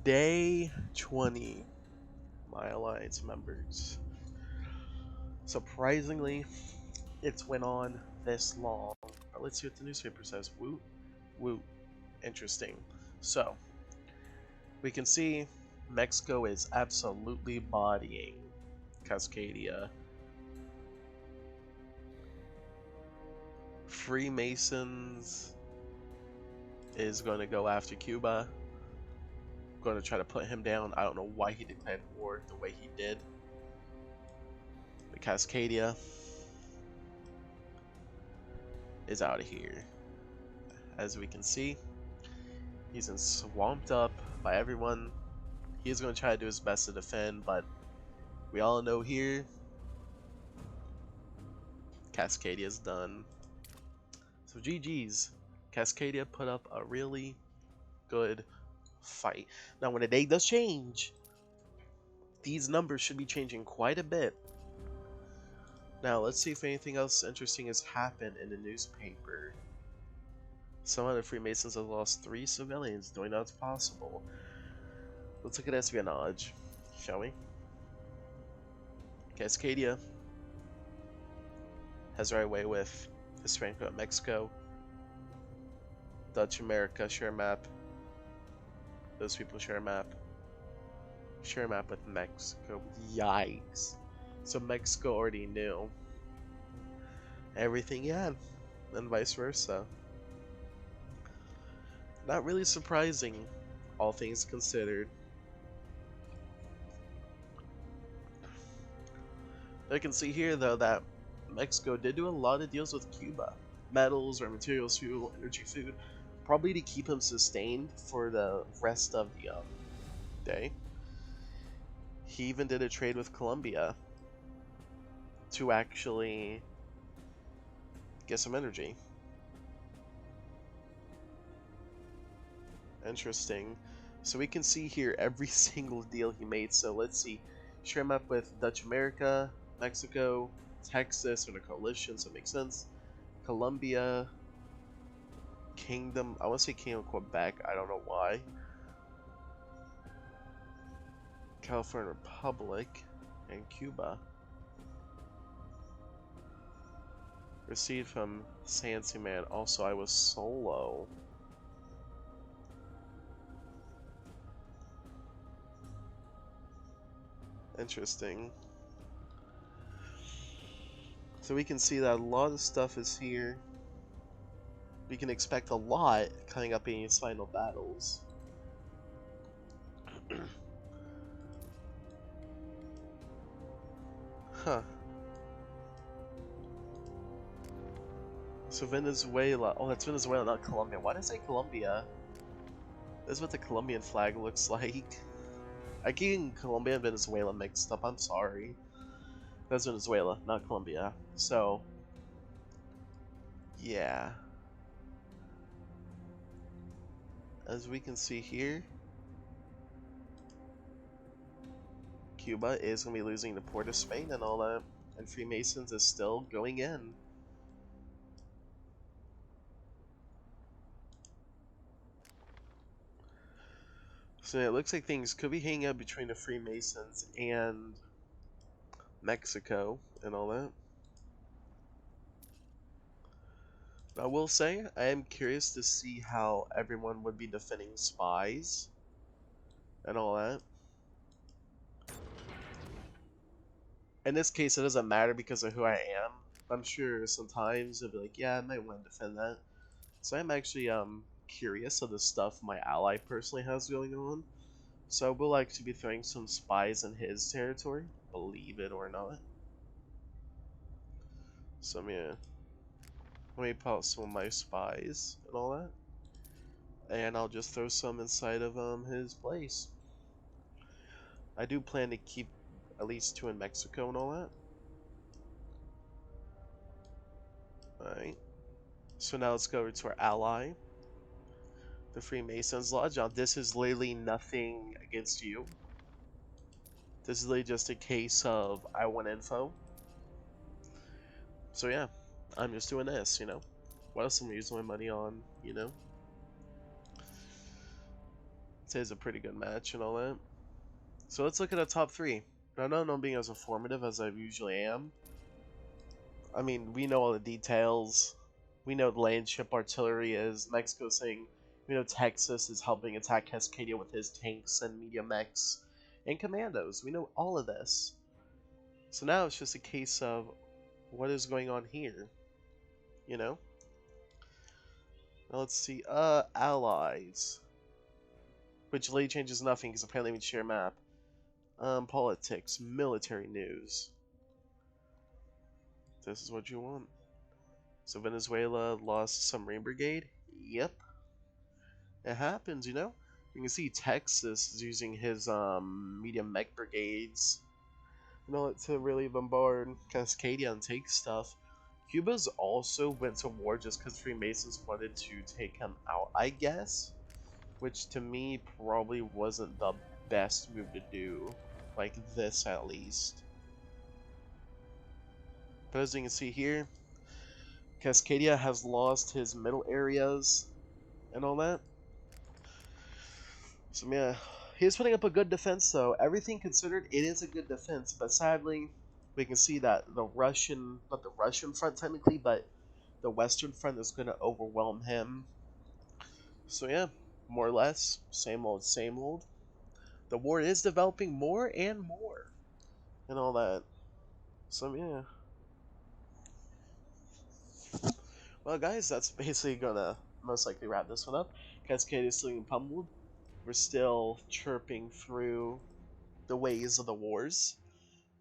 Day 20, my alliance members. Surprisingly, it's went on this long. But let's see what the newspaper says. Woot, woot. Interesting. So, we can see Mexico is absolutely bodying Cascadia. Freemasons is going to go after Cuba. Going to try to put him down. I don't know why he declared war the way he did. But Cascadia is out of here. As we can see, he's been swamped up by everyone. He's going to try to do his best to defend, but we all know here, Cascadia's done. So GG's. Cascadia put up a really good fight. Now when the day does change, these numbers should be changing quite a bit. Now let's see if anything else interesting has happened in the newspaper. Some of the Freemasons have lost 3 civilians, doing that's possible. Let's look at espionage, shall we? Cascadia has right away with Hispanic Mexico. Dutch America share map. Those people share a map. Share a map with Mexico. Yikes. So Mexico already knew everything he had, and vice versa. Not really surprising, all things considered. I can see here though that Mexico did do a lot of deals with Cuba. Metals or materials, fuel, energy, food. Probably to keep him sustained for the rest of the day. He even did a trade with Colombia to actually get some energy. Interesting. So we can see here every single deal he made. So let's see. Share him up with Dutch America, Mexico, Texas, or the coalition, so it makes sense. Colombia, Kingdom, I want to say Kingdom of Quebec, I don't know why. California Republic, and Cuba. Received from Sansi Man, also I was solo. Interesting. So we can see that a lot of stuff is here. We can expect a lot coming up in his final battles. Huh. So Venezuela. Oh, that's Venezuela, not Colombia. Why did I say Colombia? This is what the Colombian flag looks like. I keep getting Colombia and Venezuela mixed up. I'm sorry. That's Venezuela, not Colombia. So, yeah. As we can see here, Cuba is going to be losing the Port of Spain and all that. And Freemasons is still going in. So it looks like things could be hanging out between the Freemasons and Mexico and all that. I will say, I am curious to see how everyone would be defending spies and all that. In this case, it doesn't matter because of who I am. I'm sure sometimes they'll be like, yeah, I might want to defend that. So I'm actually curious of the stuff my ally personally has going on. So we'll actually be throwing some spies in his territory, believe it or not. So let me pull out some of my spies and all that. And I'll just throw some inside of his place. I do plan to keep at least 2 in Mexico and all that. Alright. So now let's go over to our ally, the Freemasons Lodge. Now this is literally nothing against you. This is literally just a case of I want info. So yeah, I'm just doing this, you know. What else am I using my money on, you know? say it's a pretty good match and all that. So let's look at the top three. I know I'm being as informative as I usually am. I mean, we know all the details. We know the land ship artillery is. Mexico saying, we know Texas is helping attack Cascadia with his tanks and medium mechs and commandos. We know all of this. So now it's just a case of what is going on here, you know? Now let's see, allies. Which really changes nothing because apparently we share a map. Politics, military news. This is what you want. So Venezuela lost some Marine Brigade? Yep. It happens, you know? You can see Texas is using his medium mech brigades, you know, to really bombard Cascadia and take stuff. Cuba's also went to war just because Freemasons wanted to take him out, I guess. Which to me probably wasn't the best move to do. Like this at least. But as you can see here, Cascadia has lost his middle areas and all that. So yeah, he's putting up a good defense though. Everything considered, it is a good defense. But sadly, we can see that the Russian, not the Russian front technically, but the Western front is going to overwhelm him. So yeah, more or less, same old, same old. The war is developing more and more, and all that. So yeah. Well, guys, that's basically gonna most likely wrap this one up. Cascade is still getting pummeled. We're still chirping through the ways of the wars.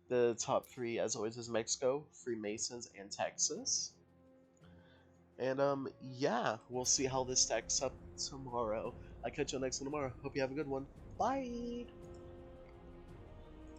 The top three, as always, is Mexico, Freemasons, and Texas. And yeah, we'll see how this stacks up tomorrow. I'll catch you next one tomorrow. Hope you have a good one. Bye.